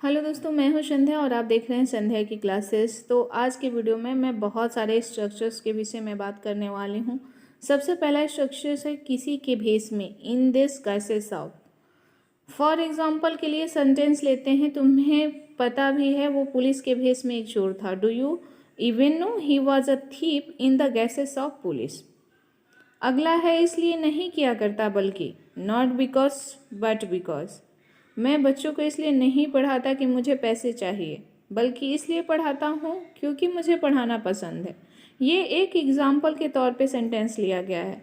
Hello दोस्तों, मैं हूं संध्या और आप देख रहे हैं संध्या की क्लासेस। तो आज के वीडियो में मैं बहुत सारे स्ट्रक्चर्स के विषय में बात करने वाली हूं। सबसे पहला स्ट्रक्चर है किसी के भेष में, in this cases of. For example के लिए सेंटेंस लेते हैं, तुम्हें पता भी है वो पुलिस के भेष में एक चोर था। Do you even know he was a thief in the gases of police. अगला है इसलिए नहीं किया करता बल्कि, नॉट बिकॉज बट बिकॉज। मैं बच्चों को इसलिए नहीं पढ़ाता कि मुझे पैसे चाहिए, बल्कि इसलिए पढ़ाता हूँ क्योंकि मुझे पढ़ाना पसंद है। ये एक एग्जाम्पल के तौर पे सेंटेंस लिया गया है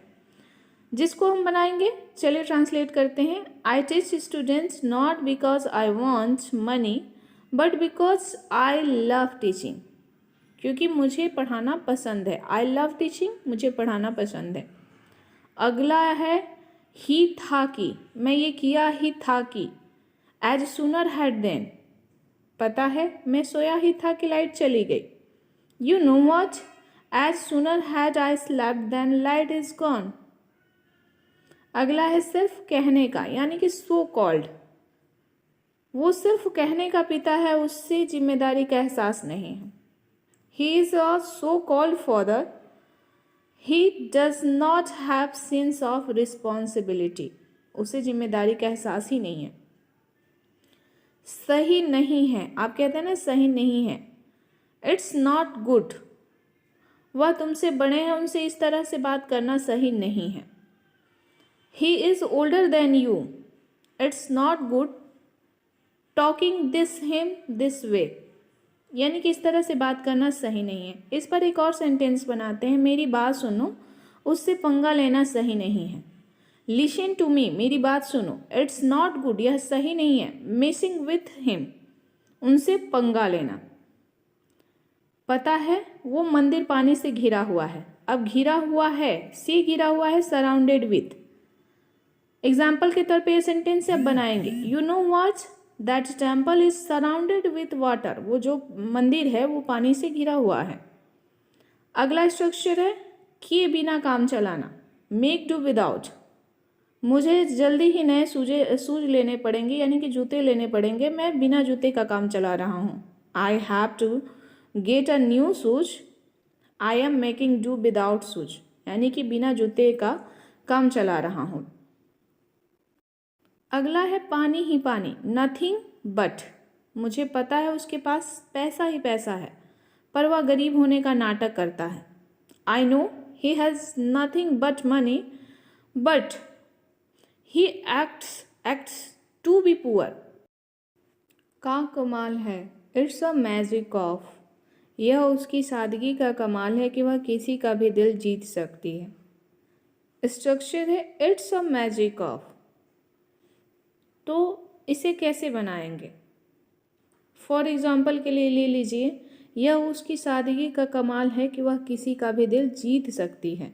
जिसको हम बनाएंगे। चलिए ट्रांसलेट करते हैं। I teach students not because I want money but because I love teaching. क्योंकि मुझे पढ़ाना पसंद है। आई लव टीचिंग, मुझे पढ़ाना पसंद है। अगला है ही था कि, मैं ये किया ही था कि, एज सुनर हैड देन। पता है मैं सोया ही था कि लाइट चली गई। You know what, as sooner had I slept then light is gone. अगला है सिर्फ कहने का, यानी कि सो कॉल्ड। वो सिर्फ कहने का पिता है, उससे जिम्मेदारी का एहसास नहीं है। He is a so called father, he does not have sense of responsibility. उसे जिम्मेदारी का एहसास ही नहीं है। सही नहीं है, आप कहते हैं ना सही नहीं है। इट्स नॉट गुड, वह तुमसे बड़े हैं, उनसे इस तरह से बात करना सही नहीं है। He is older than you, it's not good talking this him this way. यानी कि इस तरह से बात करना सही नहीं है। इस पर एक और सेंटेंस बनाते हैं। मेरी बात सुनो, उससे पंगा लेना सही नहीं है। लिसन टू मी, मेरी बात सुनो। इट्स नॉट गुड, यह सही नहीं है। मिसिंग विथ हिम, उनसे पंगा लेना। पता है वो मंदिर पानी से घिरा हुआ है। अब घिरा हुआ है, से घिरा हुआ है, सराउंडेड विथ। एग्जाम्पल के तौर पे ये सेंटेंस अब बनाएंगे। You know what, that temple is surrounded with water. वो जो मंदिर है वो पानी से घिरा हुआ है। अगला स्ट्रक्चर है किए बिना काम चलाना, मेक डू विदाउट। मुझे जल्दी ही नए शूज लेने पड़ेंगे, यानी कि जूते लेने पड़ेंगे। मैं बिना जूते का काम चला रहा हूँ। I have to get a new shoes, I am making do without shoes, यानी कि बिना जूते का काम चला रहा हूँ। अगला है पानी ही पानी, नथिंग बट। मुझे पता है उसके पास पैसा ही पैसा है, पर वह गरीब होने का नाटक करता है। I know he has nothing but money but he acts to be poor. का कमाल है, इट्स अ मैजिक ऑफ। यह उसकी सादगी का कमाल है कि वह किसी का भी दिल जीत सकती है। स्ट्रक्चर है इट्स अ मैजिक ऑफ। तो इसे कैसे बनाएंगे? फॉर एग्जाम्पल के लिए ले लीजिए, यह उसकी सादगी का कमाल है कि वह किसी का भी दिल जीत सकती है।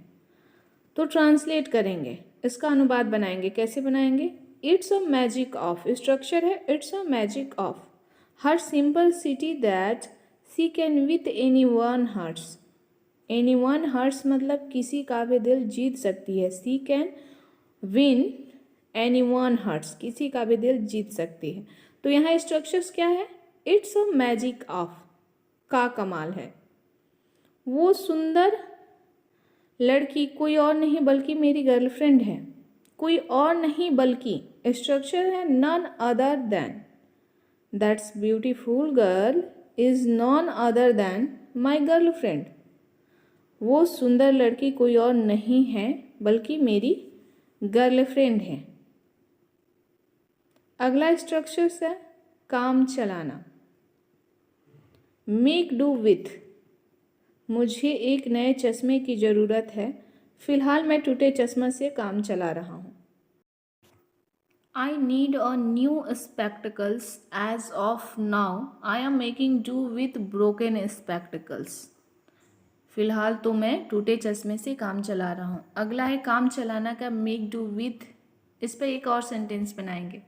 तो ट्रांसलेट करेंगे, इसका अनुवाद बनाएंगे। कैसे बनाएंगे? It's a magic of, structure है it's a magic of her simplicity that she can with anyone hearts. Anyone hearts मतलब किसी का भी दिल जीत सकती है। She can win anyone hearts, किसी का भी दिल जीत सकती है। तो यहाँ स्ट्रक्चर्स क्या है? इट्स अ मैजिक ऑफ, का कमाल है। वो सुंदर लड़की कोई और नहीं बल्कि मेरी गर्लफ्रेंड है। कोई और नहीं बल्कि, स्ट्रक्चर है none other than. That's beautiful girl is none other than my girlfriend. वो सुंदर लड़की कोई और नहीं है बल्कि मेरी गर्लफ्रेंड है। अगला स्ट्रक्चर है काम चलाना, मेक डू विथ। मुझे एक नए चश्मे की ज़रूरत है, फिलहाल मैं टूटे चश्मा से काम चला रहा हूँ। I need a new spectacles as of now, I am making do with broken spectacles. फिलहाल तो मैं टूटे चश्मे से काम चला रहा हूँ। अगला है काम चलाना का मेक डू विथ। इस पर एक और सेंटेंस बनाएंगे।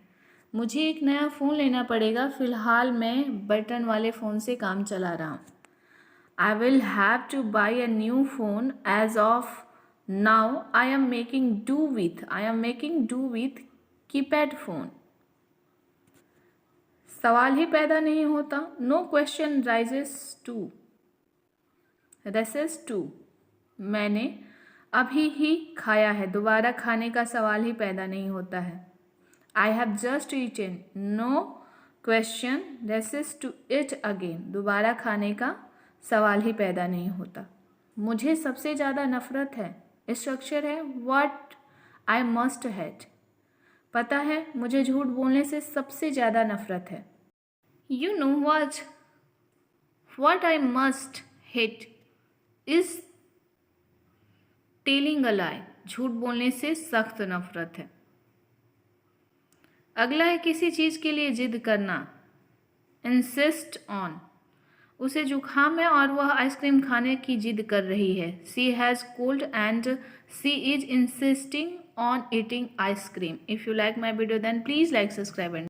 मुझे एक नया फ़ोन लेना पड़ेगा, फिलहाल मैं बटन वाले फ़ोन से काम चला रहा हूँ। I will have to buy a new phone as of now. I am making do with keypad phone. सवाल ही पैदा नहीं होता. No question raises to. मैंने अभी ही खाया है. दोबारा खाने का सवाल ही पैदा नहीं होता है. I have just eaten. No question raises to it again. दोबारा खाने का सवाल ही पैदा नहीं होता. मुझे सबसे ज़्यादा नफरत है. स्ट्रक्चर है व्हाट आई मस्ट हेट. पता है मुझे झूठ बोलने से सबसे ज़्यादा नफरत है. You know what I must hate is telling a lie. झूठ बोलने से सख्त नफरत है. अगला है किसी चीज़ के लिए जिद करना. Insist on. उसे जुकाम है और वह आइसक्रीम खाने की जिद कर रही है. She has cold and she is insisting on eating ice cream. If you like my video then please like, subscribe and